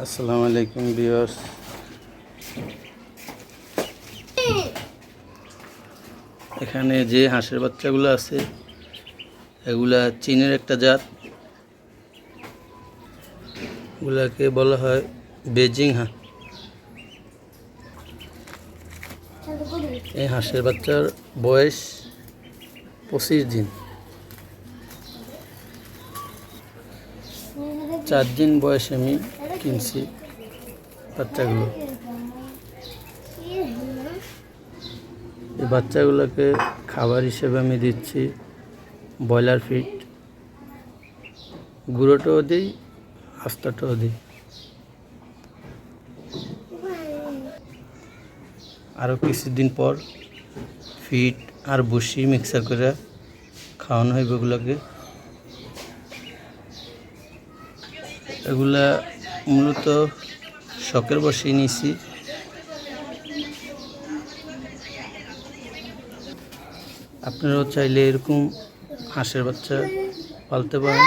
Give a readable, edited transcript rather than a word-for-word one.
আসসালামু আলাইকুম ভিউয়ার্স। এখানে যে হাঁসের বাচ্চাগুলো আছে এগুলা চীনের একটা জাত, এগুলাকে বলা হয় বেজিং হাঁস। এই হাঁসের বাচ্চার বয়স 25 দিন। 4 দিন বয়সে আমি কিনছি বাচ্চাগুলো। এই বাচ্চাগুলোকে খাবার হিসেবে আমি দিচ্ছি ব্রয়লার ফিড, গুঁড়োটাও দিই, আস্তাটাও দিই। আরও কিছুদিন পর ফিড আর ভুসি মিক্সার করে খাওয়ানো হইব এগুলোকে। এগুলা মূলত শখের বসেই নিয়েছি। আপনারাও চাইলে এরকম হাঁসের বাচ্চা পালতে পারেন।